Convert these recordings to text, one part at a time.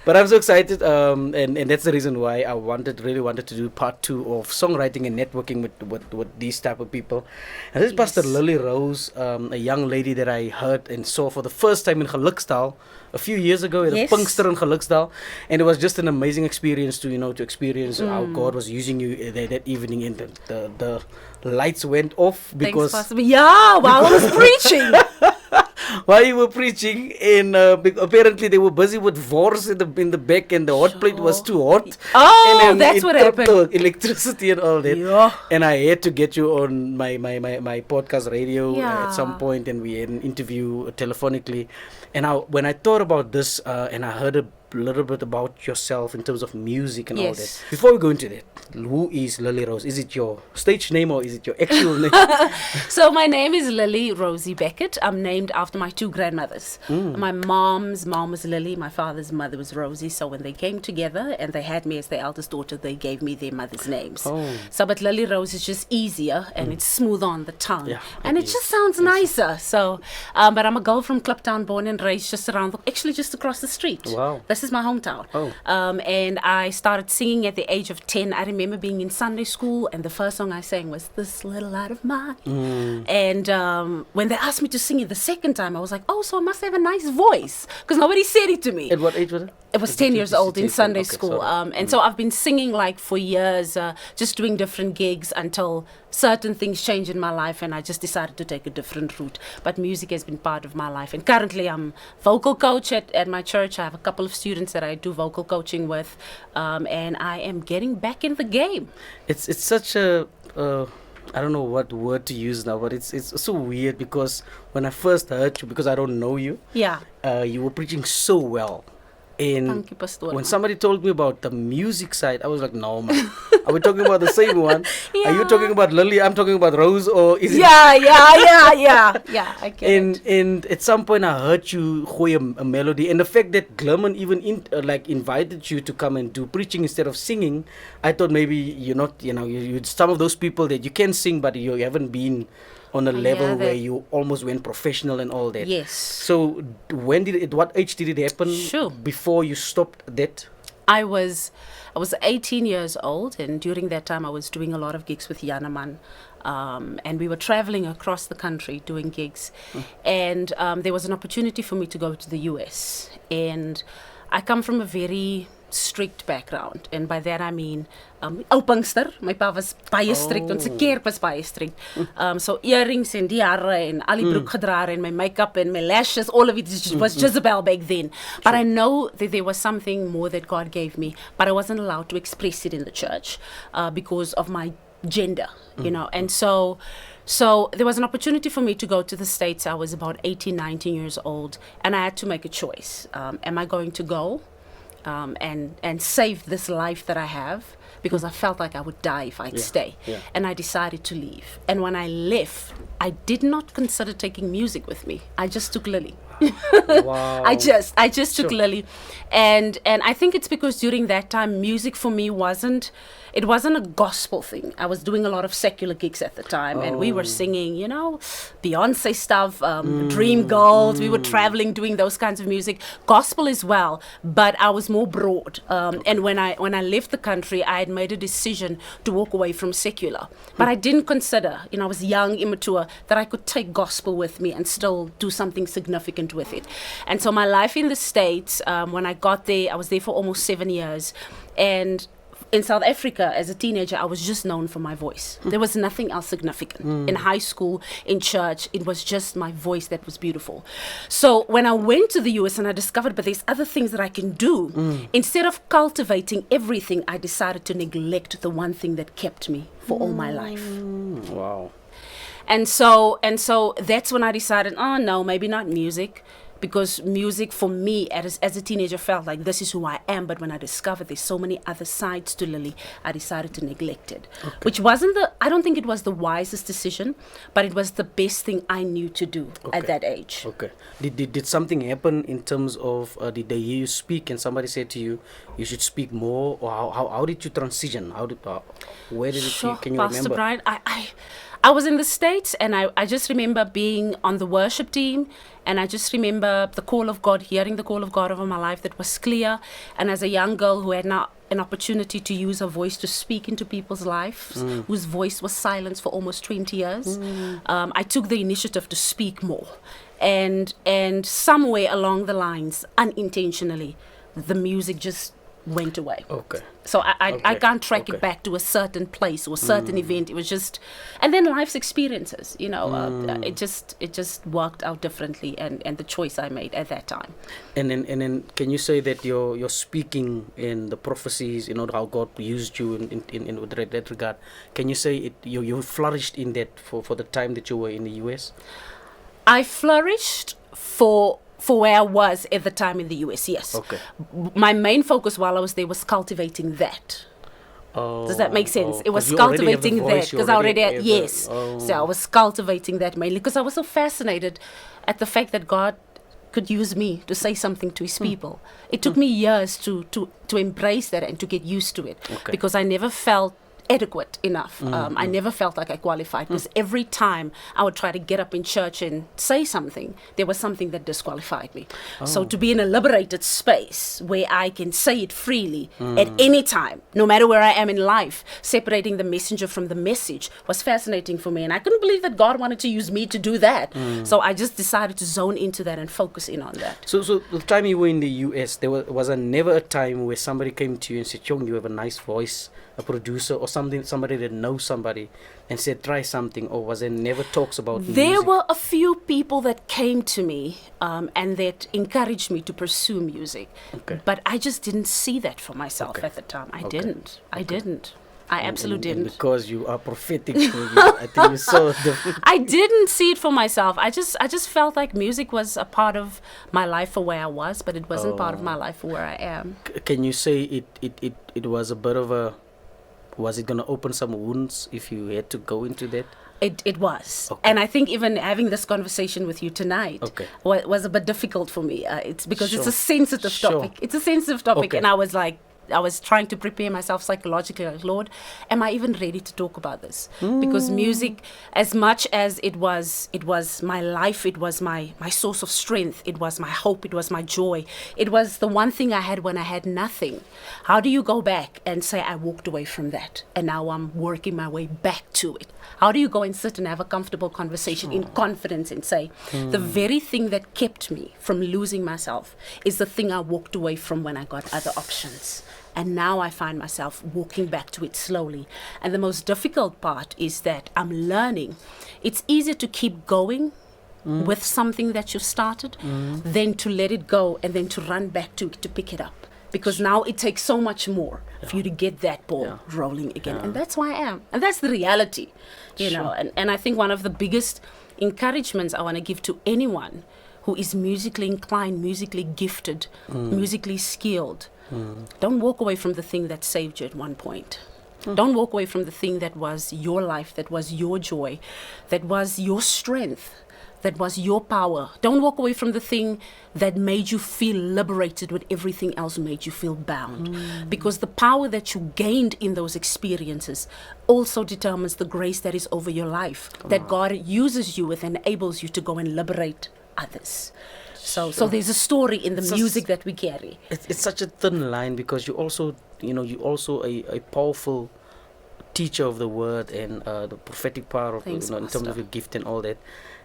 But I'm so excited, and that's the reason why I really wanted to do part two of songwriting and networking with these type of people. And this is Pastor Yes. LillyRose, a young lady that I heard and saw for the first time in Gelukstaal a few years ago at Yes. the Pinkster in Gelukstaal, and it was just an amazing experience to experience how God was using you that evening, and the lights went off Thanks, because Pastor. Yeah, while I was preaching. while you were preaching, and apparently they were busy with wars in the back, and the hot plate was Sure. too hot. Oh, And then that's it what tripped happened. the electricity and all that. Yeah. And I had to get you on my podcast radio at some Yeah. point, and we had an interview telephonically. And when I thought about this, and I heard a little bit about yourself in terms of music and all that. Yes. Before we go into that, who is LillyRose? Is it your stage name or is it your actual name? So my name is Lily Rosie Beckett. I'm named after my two grandmothers. My mom's mom was Lily, my father's mother was Rosie. So when they came together and they had me as their eldest daughter, they gave me their mother's names. Oh. So but Lily Rose is just easier and it's smooth on the tongue. Yeah, and it it is. just sounds nicer. So but I'm a girl from Kliptown, born and raised just actually just across the street. Wow. This is my hometown. Oh. And I started singing at the age of 10. I remember being in Sunday school, and the first song I sang was This Little Light of Mine. And when they asked me to sing it the second time, I was like, oh, so I must have a nice voice, because nobody said it to me. At what age was it? It was 10 years old in Sunday Okay, school. sorry. And so I've been singing like for years, just doing different gigs until certain things changed in my life and I just decided to take a different route. But music has been part of my life. And currently I'm vocal coach at my church. I have a couple of students that I do vocal coaching with. And I am getting back in the game. It's such a I don't know what word to use now, but it's so weird because when I first heard you, because I don't know you, Yeah. you were preaching so well. And Thank you, Pastor. when somebody told me about the music side, I was like, no, man. Are we talking about the same one? Are you Yeah. talking about Lily? I'm talking about Rose, or is it? Yeah, I get it. And at some point I heard you gooi a melody, and the fact that Glenman even invited you to come and do preaching instead of singing, I thought maybe you're not, you're some of those people that you can sing, but you haven't been on a level Yeah, where that- you almost went professional and all that. Yes. So at what age did it happen? Sure. Before you stopped that? I was 18 years old, and during that time I was doing a lot of gigs with Yanaman. And we were traveling across the country doing gigs. And there was an opportunity for me to go to the US. And I come from a very strict background. And by that I mean, Pinkster, my pa was baie strict, ons kerk was baie strict. So earrings and die hare en al die broek gedra en my makeup and my lashes, all of it was Jezebel back then. But I know that there was something more that God gave me, but I wasn't allowed to express it in the church because of my gender, and so there was an opportunity for me to go to the States. I was about 18, 19 years old, and I had to make a choice. Am I going to go and save this life that I have? Because I felt like I would die if I'd stay. Yeah. And I decided to leave. And when I left, I did not consider taking music with me. I just took Lily. Wow. I just took Sure. Lily, and I think it's because during that time music for me wasn't a gospel thing. I was doing a lot of secular gigs at the time, and we were singing, Beyonce stuff, Dream Girls. We were traveling, doing those kinds of music, gospel as well. But I was more broad. And when I left the country, I had made a decision to walk away from secular. But I didn't consider, I was young, immature, that I could take gospel with me and still do something significant with it. And so my life in the States, when I got there, I was there for almost 7 years. And in South Africa, as a teenager, I was just known for my voice. There was nothing else significant. In high school, in church, it was just my voice that was beautiful. So when I went to the US and I discovered, but there's other things that I can do, instead of cultivating everything, I decided to neglect the one thing that kept me for all my life. Wow. And so that's when I decided, oh no, maybe not music. Because music for me as a teenager felt like this is who I am. But when I discovered there's so many other sides to Lily, I decided to neglect it. Okay. Which I don't think it was the wisest decision, but it was the best thing I knew to do at that age. Okay. Did something happen in terms of did they hear you speak and somebody said to you, you should speak more? Or how did you transition? Where did Sure, can you Pastor remember? Brian, I was in the States, and I just remember being on the worship team, And I just remember the call of God, hearing the call of God over my life that was clear. And as a young girl who had now an opportunity to use her voice to speak into people's lives, whose voice was silenced for almost 20 years, I took the initiative to speak more. And somewhere along the lines, unintentionally, the music just went away. Okay. So I can't track Okay. it back to a certain place or a certain event. It was just, and then life's experiences, it just worked out differently, and the choice I made at that time. And then can you say that your speaking and the prophecies, how God used you in that regard, can you say you flourished in that for the time that you were in the US? I flourished for where I was at the time in the US, yes. Okay. My main focus while I was there was cultivating that. Does that make sense? It was 'cause you already have the cultivating that voice, you because I already already had, have the- yes. So I was cultivating that mainly because I was so fascinated at the fact that God could use me to say something to his people. It took me years to embrace that and to get used to it, Okay. because I never felt adequate enough. I never felt like I qualified, because every time I would try to get up in church and say something, there was something that disqualified me. So to be in a liberated space where I can say it freely at any time, no matter where I am in life, separating the messenger from the message was fascinating for me, and I couldn't believe that God wanted to use me to do that. So I just decided to zone into that and focus in on that. So the time you were in the US, there was never a time where somebody came to you and said, "Chong, you have a nice voice," a producer or somebody that knows somebody, and said, "Try something," or was there never talks about There music? were a few people that came to me and that encouraged me to pursue music. Okay. But I just didn't see that for myself Okay. at the time. I Okay. didn't. I absolutely And didn't. because you are prophetic, I think you saw the... I didn't see it for myself. I just felt like music was a part of my life for where I was, but it wasn't part of my life for where I am. Can you say it was a bit of a... Was it going to open some wounds if you had to go into that? It was. Okay. And I think even having this conversation with you tonight Okay. was a bit difficult for me. It's because it's Sure. a sensitive Sure. topic. It's a sensitive topic. Okay. And I was trying to prepare myself psychologically, like, Lord, am I even ready to talk about this? Because music, as much as it was my life, it was my source of strength, it was my hope, it was my joy, it was the one thing I had when I had nothing. How do you go back and say, I walked away from that and now I'm working my way back to it? How do you go and sit and have a comfortable conversation in confidence and say, the very thing that kept me from losing myself is the thing I walked away from when I got other options? And now I find myself walking back to it slowly. And the most difficult part is that I'm learning. It's easier to keep going with something that you've started than to let it go and then to run back to it to pick it up. Because now it takes so much more for you to get that ball rolling again. And that's why I am. And that's the reality, you know. And I think one of the biggest encouragements I want to give to anyone who is musically inclined, musically gifted, musically skilled, don't walk away from the thing that saved you at one point. Don't walk away from the thing that was your life, that was your joy, that was your strength, that was your power. Don't walk away from the thing that made you feel liberated when everything else made you feel bound. Because the power that you gained in those experiences also determines the grace that is over your life, that God uses you with, enables you to go and liberate others. So there's a story in the music that we carry. It's such a thin line, because you also a powerful teacher of the word and the prophetic power of Thanks, in terms Pastor. of your gift and all that,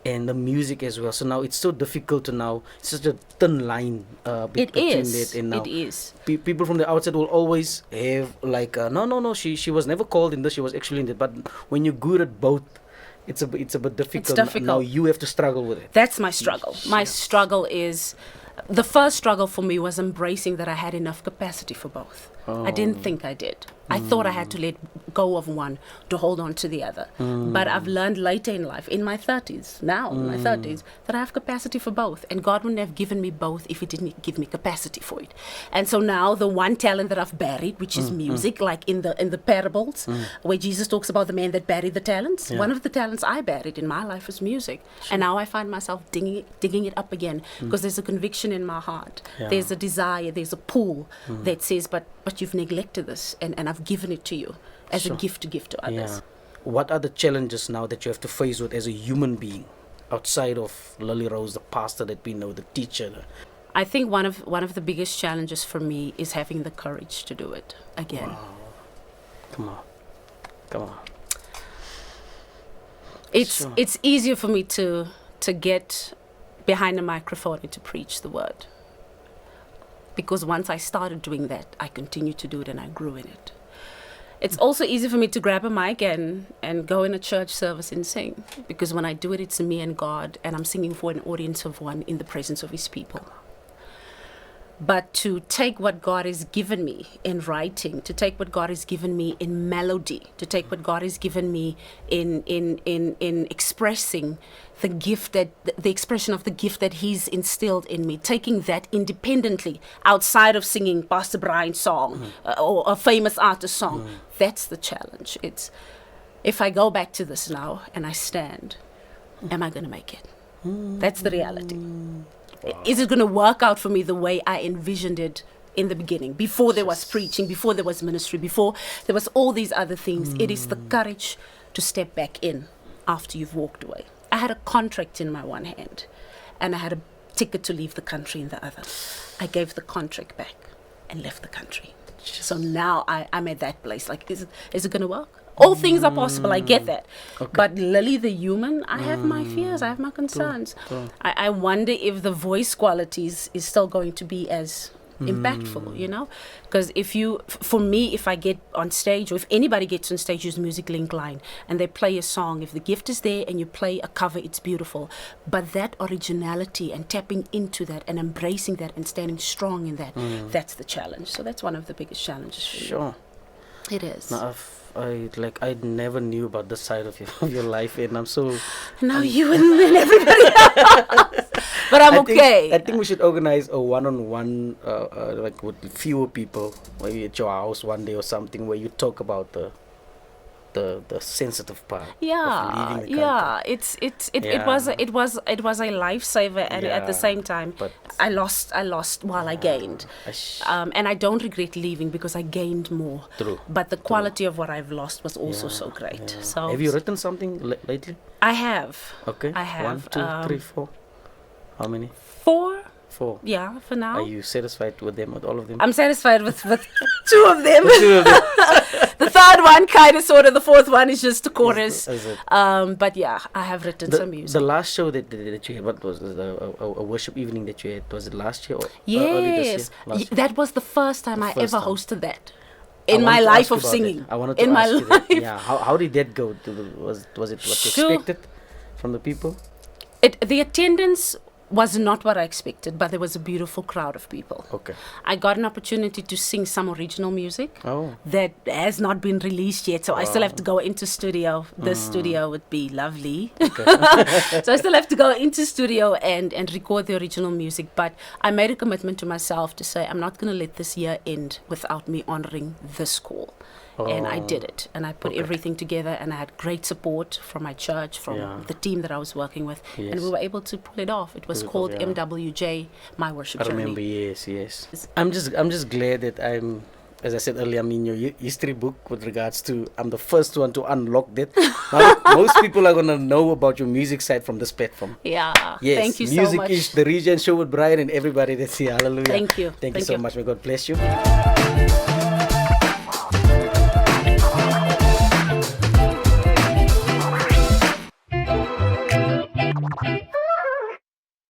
and the music as well. So now it's so difficult to now, such a thin line It between is. that and now. It is. People from the outside will always have like no, she was never called in this, she was actually in that. But when you're good at both, it's a bit difficult. difficult. Now you have to struggle with it. That's my struggle. My struggle is, the first struggle for me was embracing that I had enough capacity for both. I didn't think I did. I thought I had to let go of one to hold on to the other. But I've learned later in life, in my 30s, that I have capacity for both. And God wouldn't have given me both if He didn't give me capacity for it. And so now the one talent that I've buried, which is music, like in the parables, where Jesus talks about the man that buried the talents, one of the talents I buried in my life is music. And now I find myself digging it up again, because there's a conviction in my heart. Yeah. There's a desire, there's a pull that says, but you've neglected this, and I've given it to you as a gift to give to others. Yeah. What are the challenges now that you have to face with as a human being? outside of LillyRose, the pastor that we know, the teacher? I think one of the biggest challenges for me is having the courage to do it again. Wow. Come on. It's easier for me to get behind a microphone and to preach the word, because once I started doing that, I continued to do it and I grew in it. It's also easy for me to grab a mic and go in a church service and sing, because when I do it, it's me and God, and I'm singing for an audience of one in the presence of His people. But to take what God has given me in writing, to take what God has given me in melody, to take what God has given me in expressing the gift that the expression of the gift that He's instilled in me, taking that independently outside of singing Pastor Brian's song or a famous artist song, that's the challenge. It's, if I go back to this now and I stand, am I going to make it? That's the reality. Is it going to work out for me the way I envisioned it in the beginning, before there was preaching, before there was ministry, before there was all these other things? It is the courage to step back in after you've walked away. I had a contract in my one hand and I had a ticket to leave the country in the other. I gave the contract back and left the country. So now I'm at that place. Like, is it going to work? All things are possible, I get that. Okay. But Lily the human, I have my fears, I have my concerns. I wonder if the voice qualities is still going to be as impactful, you know? Because for me, if I get on stage, or if anybody gets on stage, use Music Link Line, and they play a song, if the gift is there and you play a cover, it's beautiful. But that originality and tapping into that and embracing that and standing strong in that, that's the challenge. So that's one of the biggest challenges for Sure. me. It is. Now, I never knew about this side of your life, and I'm so. Now you and everybody else. But I'm okay. I think we should organize a one-on-one, like with fewer people, maybe at your house one day or something, where you talk about the sensitive part. Yeah, of leaving the yeah. country. It was a lifesaver, and at the same time, but I lost while I gained. And I don't regret leaving because I gained more. True. But the quality of what I've lost was also so great. Yeah. So have you written something lately? I have. Okay. I have. 1, 2, 3, 4. How many? 4. 4. Yeah, for now. Are you satisfied with them, with all of them? I'm satisfied with 2 of them. 2 of them. The third one kind of sort of, the fourth one is just a chorus. Is it? But yeah, I have written some music. The last show that you had, what was it, a worship evening that you had? Was it last year or yes, early this year? That was the first time I ever hosted that I in my wanted to life ask you of about singing. that. I wanted to in my ask you life. that. Yeah, how did that go? Was it what you expected from the people? The attendance was not what I expected, but there was a beautiful crowd of people. Okay. I got an opportunity to sing some original music that has not been released yet, so I still have to go into studio. This studio would be lovely. Okay. So I still have to go into studio and record the original music, but I made a commitment to myself to say I'm not going to let this year end without me honoring this call. And I did it, and I put everything together, and I had great support from my church, from the team that I was working with, and we were able to pull it off. It was called MWJ, My Worship Journey. I remember, yes. I'm just glad that I'm, as I said earlier, I'm in your history book with regards to, I'm the first one to unlock that. Now, most people are going to know about your music side from this platform. Yeah, yes, thank you so much. Music is the region show with Brian and everybody that's here. Hallelujah. Thank you. Thank you so much. May God bless you.